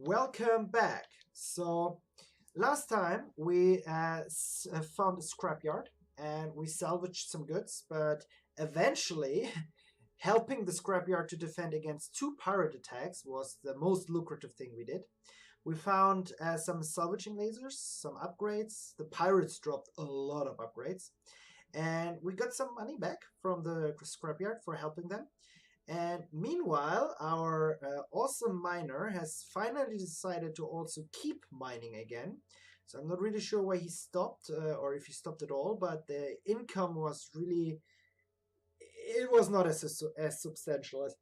Welcome back. So last time we found a scrapyard and we salvaged some goods, but eventually helping the scrapyard to defend against two pirate attacks was the most lucrative thing we did. We found some salvaging lasers, some upgrades. The pirates dropped a lot of upgrades. And we got some money back from the scrapyard for helping them. And meanwhile, our awesome miner has finally decided to also keep mining again. So I'm not really sure why he stopped or if he stopped at all, but the income was really, it was not as substantial as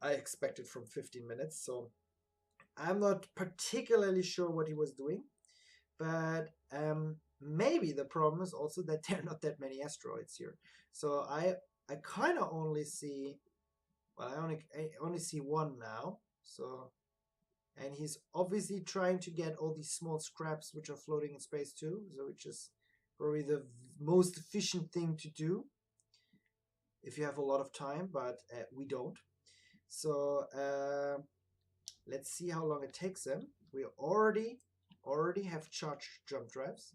I expected from 15 minutes. So I'm not particularly sure what he was doing, but maybe the problem is also that there are not that many asteroids here. So I kind of only see. Well, I only see one now. So, and he's obviously trying to get all these small scraps which are floating in space too. So, which is probably the most efficient thing to do if you have a lot of time, but we don't. So, let's see how long it takes him. We already have charged jump drives,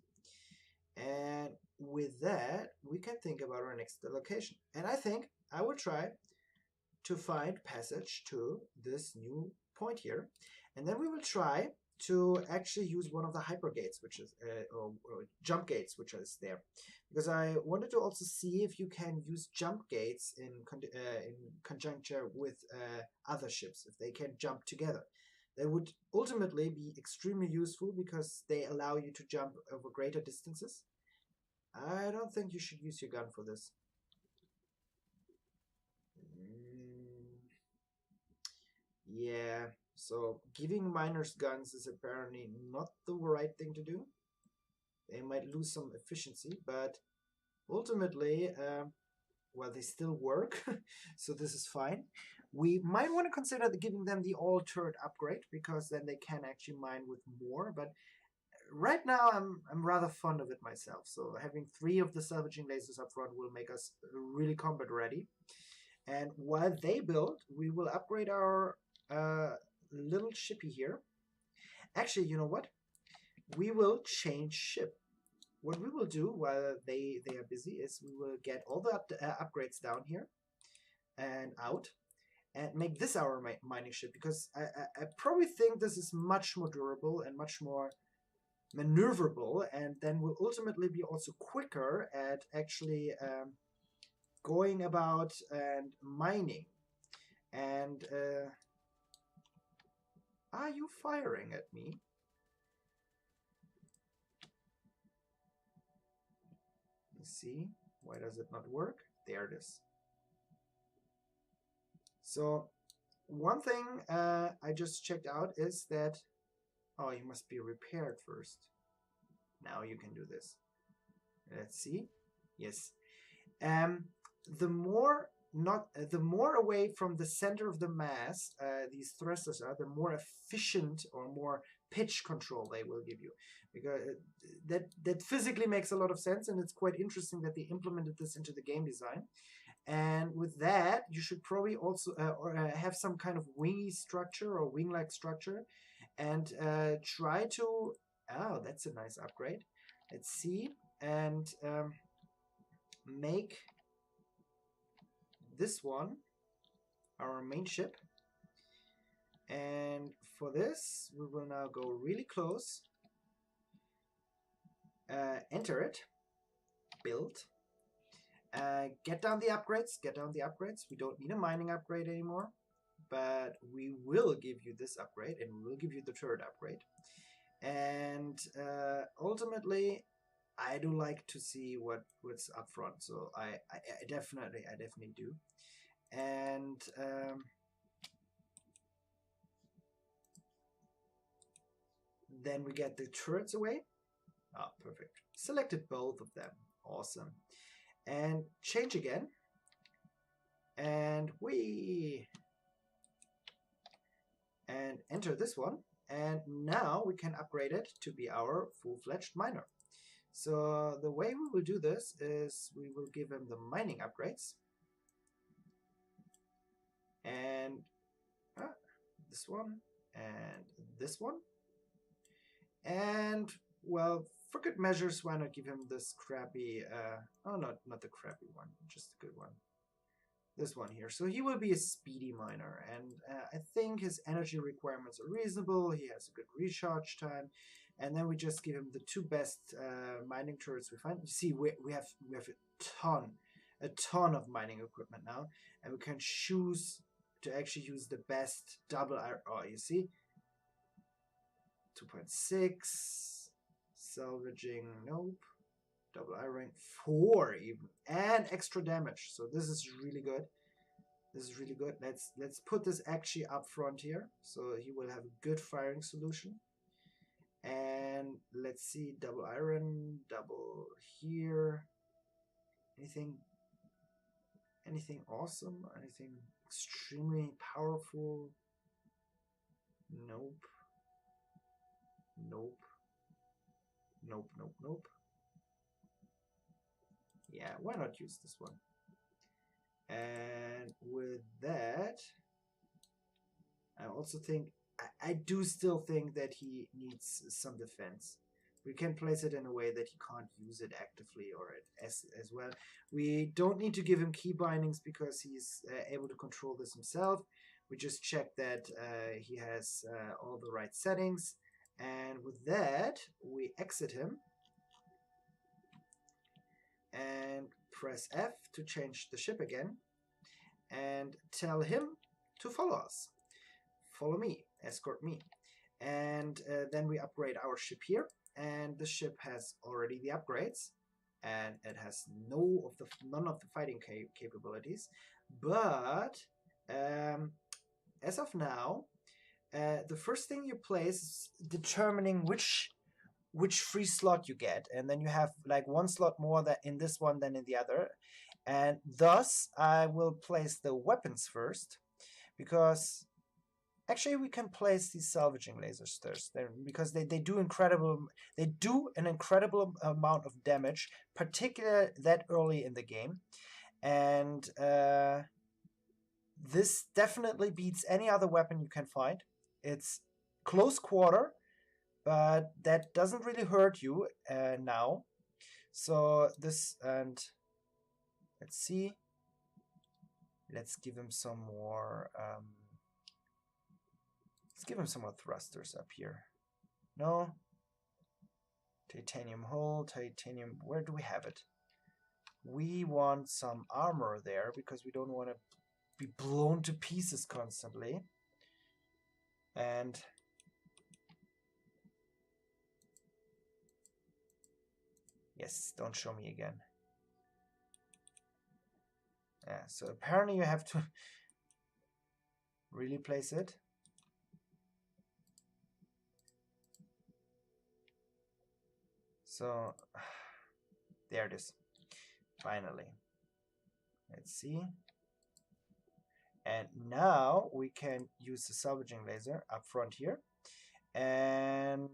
and with that, we can think about our next location. And I think I will try to find passage to this new point here, and then we will try to actually use one of the hyper gates, which is or jump gates, which is there, because I wanted to also see if you can use jump gates in conjunction with other ships, if they can jump together. They would ultimately be extremely useful because they allow you to jump over greater distances. I don't think you should use your gun for this. Yeah, so giving miners guns is apparently not the right thing to do. They might lose some efficiency, but ultimately, well, they still work, so this is fine. We might want to consider giving them the all-turret upgrade, because then they can actually mine with more, but right now I'm rather fond of it myself. So having 3 of the salvaging lasers up front will make us really combat ready. And while they build, we will upgrade our little shippy here. Actually, you know what? We will change ship. What we will do while they are busy is we will get all the upgrades down here and out, and make this our mining ship, because I probably think this is much more durable and much more maneuverable, and then will ultimately be also quicker at actually going about and mining. And are you firing at me? Let's see. Why does it not work? There it is. So one thing I just checked out is that, oh, you must be repaired first. Now you can do this. Let's see. Yes. The more away from the center of the mass these thrusters are, the more efficient or more pitch control they will give you, because that physically makes a lot of sense, and it's quite interesting that they implemented this into the game design. And with that, you should probably also have some kind of wingy structure or wing-like structure, and try to. Oh, that's a nice upgrade. Let's see, and make this one our main ship. And for this, we will now go really close, enter it, build, get down the upgrades. We don't need a mining upgrade anymore, but we will give you this upgrade, and we will give you the turret upgrade. And ultimately, I do like to see what's up front, so I definitely do. And then we get the turrets away. Ah, perfect. Selected both of them. Awesome. And change again. And and enter this one. And now we can upgrade it to be our full-fledged miner. So the way we will do this is we will give him the mining upgrades. And this one, and this one. And well, for good measures, why not give him this crappy oh, not the crappy one, just the good one, this one here. So he will be a speedy miner, and I think his energy requirements are reasonable. He has a good recharge time, and then we just give him the two best mining turrets we find. You see, we have a ton of mining equipment now, and we can choose to actually use the best double iron. Oh, you see, 2.6 salvaging, nope. Double iron, 4 even, and extra damage. So this is really good. This is really good. Let's put this actually up front here, so he will have a good firing solution. And let's see, double iron, double here. Anything awesome? Anything extremely powerful? Nope. Nope. Nope, nope, nope. Yeah, why not use this one? And with that, I also think, I do still think that he needs some defense. We can place it in a way that he can't use it actively or as well. We don't need to give him key bindings because he's able to control this himself. We just check that he has all the right settings. And with that, we exit him. And press F to change the ship again. And tell him to follow us. Follow me. Escort me. And then we upgrade our ship here. And the ship has already the upgrades. And it has none of the fighting capabilities. But as of now, the first thing you place is determining which free slot you get, and then you have like one slot more that in this one than in the other, and thus I will place the weapons first, because actually we can place these salvaging lasers first because they do an incredible amount of damage, particularly that early in the game, and this definitely beats any other weapon you can find. It's close quarter, but that doesn't really hurt you now. So this, and let's see. Let's give him some more. Let's give him some more thrusters up here. No. Titanium hull, titanium. Where do we have it? We want some armor there because we don't want to be blown to pieces constantly. And yes, don't show me again. Yeah, so apparently you have to really place it. So there it is. Finally. Let's see. And now we can use the salvaging laser up front here. And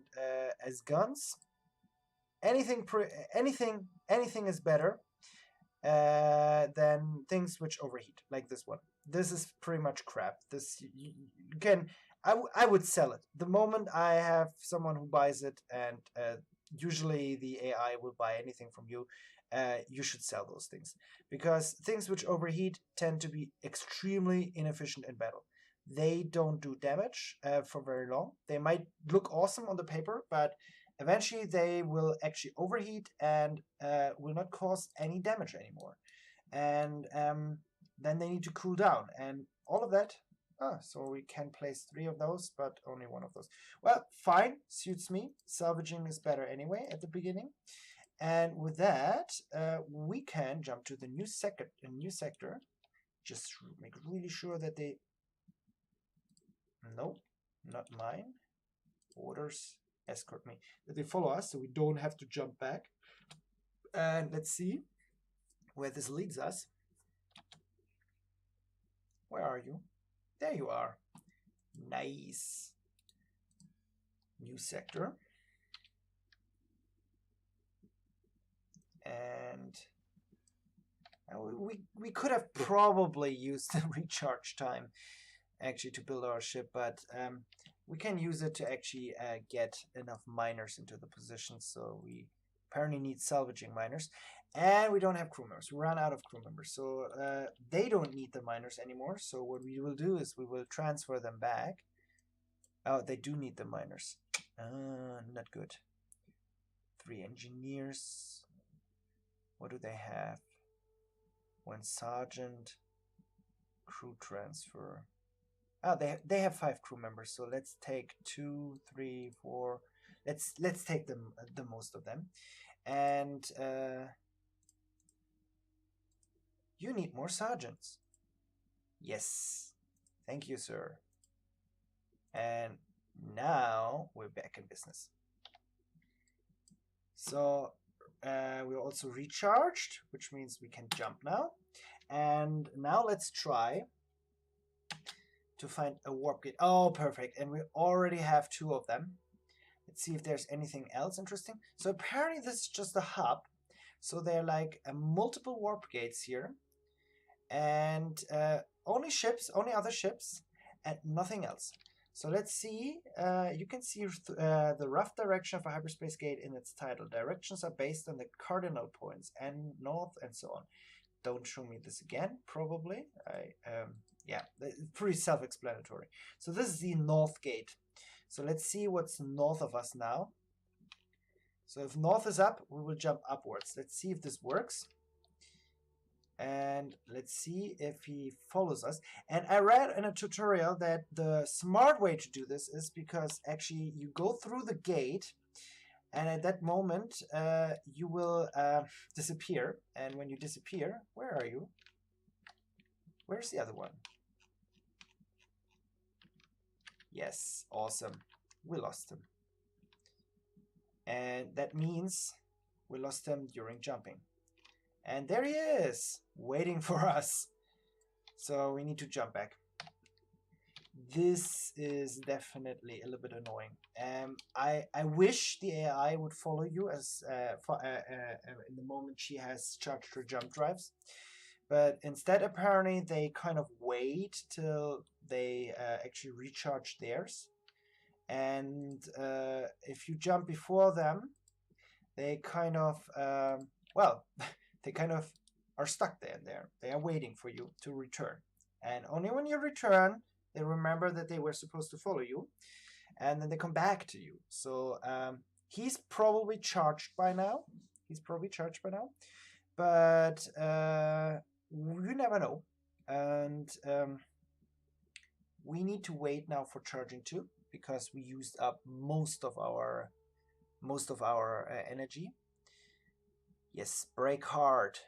as guns, anything is better than things which overheat, like this one. This is pretty much crap. This you can. I would sell it the moment I have someone who buys it, and usually the AI will buy anything from you. You should sell those things, because things which overheat tend to be extremely inefficient in battle. They don't do damage for very long. They might look awesome on the paper, but eventually they will actually overheat and will not cause any damage anymore. And then they need to cool down, and all of that. So we can place 3 of those, but only 1 of those. Well, fine, suits me. Salvaging is better anyway at the beginning. And with that, we can jump to the new sector. Just make really sure that they... Nope, not mine. Orders, escort me. That they follow us, so we don't have to jump back. And let's see where this leads us. Where are you? There you are. Nice. New sector. And we could have probably used the recharge time actually to build our ship, but we can use it to actually get enough miners into the position. So we apparently need salvaging miners. And we don't have crew members. We ran out of crew members. So they don't need the miners anymore. So what we will do is we will transfer them back. Oh, they do need the miners. Not good. 3 engineers. What do they have? 1 sergeant. Crew transfer. Oh, they have 5 crew members. So let's take 2, 3, 4. Let's take them the most of them. And you need more sergeants. Yes. Thank you, sir. And now we're back in business. So we're also recharged, which means we can jump now. And now let's try to find a warp gate. Oh, perfect. And we already have 2 of them. Let's see if there's anything else interesting. So apparently this is just a hub. So they're like multiple warp gates here. And only ships, only other ships, and nothing else. So let's see. You can see the rough direction of a hyperspace gate in its title. Directions are based on the cardinal points and north and so on. Don't show me this again, probably. Yeah, it's pretty self-explanatory. So this is the north gate. So let's see what's north of us now. So if north is up, we will jump upwards. Let's see if this works. And let's see if he follows us. And I read in a tutorial that the smart way to do this is because actually you go through the gate, and at that moment you will disappear. And when you disappear, where are you? Where's the other one? Yes, awesome. We lost him. And that means we lost him during jumping. And there he is, waiting for us. So we need to jump back. This is definitely a little bit annoying. I wish the AI would follow you as in the moment she has charged her jump drives. But instead, apparently, they kind of wait till they actually recharge theirs. And if you jump before them, they kind of, well, they kind of are stuck there. They are waiting for you to return. And only when you return, they remember that they were supposed to follow you. And then they come back to you. So he's probably charged by now. But you never know. And we need to wait now for charging too, because we used up most of our energy. Yes, brake hard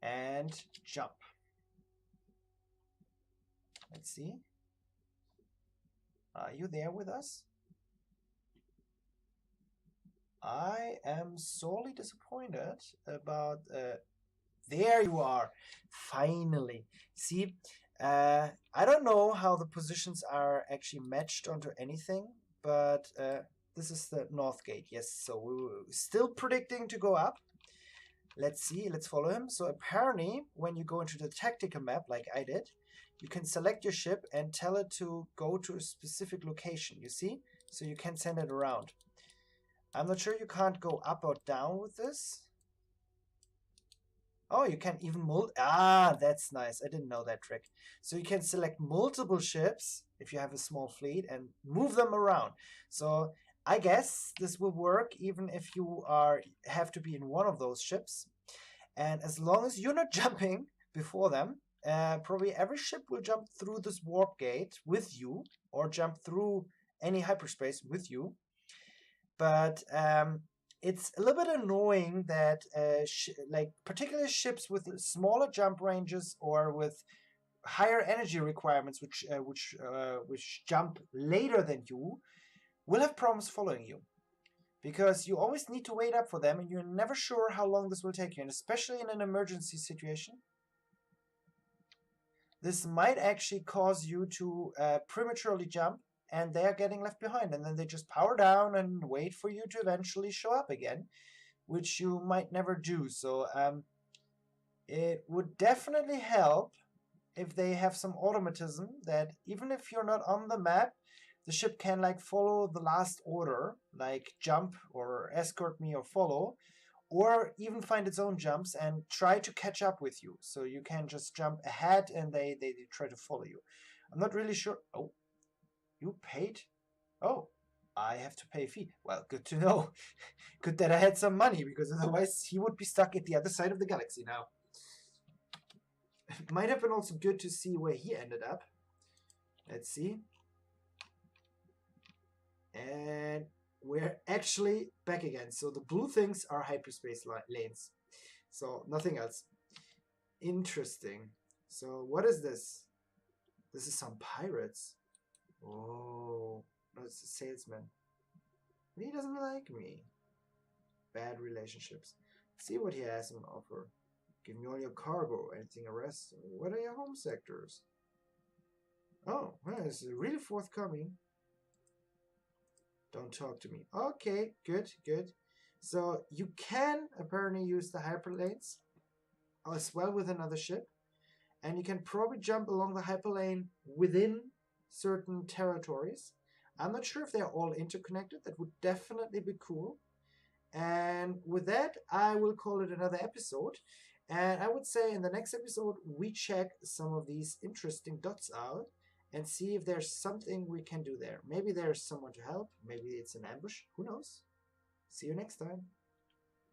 and jump. Let's see. Are you there with us? I am sorely disappointed about... there you are, finally. See, I don't know how the positions are actually matched onto anything, but this is the north gate. Yes, so we're still predicting to go up. Let's see, let's follow him. So apparently, when you go into the tactical map, like I did, you can select your ship and tell it to go to a specific location, you see? So you can send it around. I'm not sure you can't go up or down with this. Oh, you can even that's nice. I didn't know that trick. So you can select multiple ships if you have a small fleet and move them around. So I guess this will work even if you have to be in one of those ships. And as long as you're not jumping before them, probably every ship will jump through this warp gate with you or jump through any hyperspace with you. But it's a little bit annoying that like particular ships with smaller jump ranges or with higher energy requirements, which jump later than you, will have problems following you, because you always need to wait up for them, and you're never sure how long this will take you, and especially in an emergency situation. This might actually cause you to prematurely jump, and they are getting left behind, and then they just power down and wait for you to eventually show up again, which you might never do. So it would definitely help if they have some automatism that even if you're not on the map, the ship can like follow the last order, like jump or escort me or follow, or even find its own jumps and try to catch up with you. So you can just jump ahead and they try to follow you. I'm not really sure. Oh, you paid? Oh, I have to pay a fee. Well, good to know. Good that I had some money, because otherwise he would be stuck at the other side of the galaxy now. Might have been also good to see where he ended up. Let's see. And we're actually back again. So the blue things are hyperspace lanes. So nothing else. Interesting. So what is this? This is some pirates. Oh, no, it's a salesman. He doesn't like me. Bad relationships. See what he has on offer. Give me all your cargo. Anything arrest? What are your home sectors? Oh, well, it's really forthcoming. Don't talk to me. Okay, good, good. So you can apparently use the hyperlanes as well with another ship. And you can probably jump along the hyperlane within certain territories. I'm not sure if they're all interconnected. That would definitely be cool. And with that, I will call it another episode. And I would say in the next episode, we check some of these interesting dots out and see if there's something we can do there. Maybe there's someone to help. Maybe it's an ambush. Who knows? See you next time.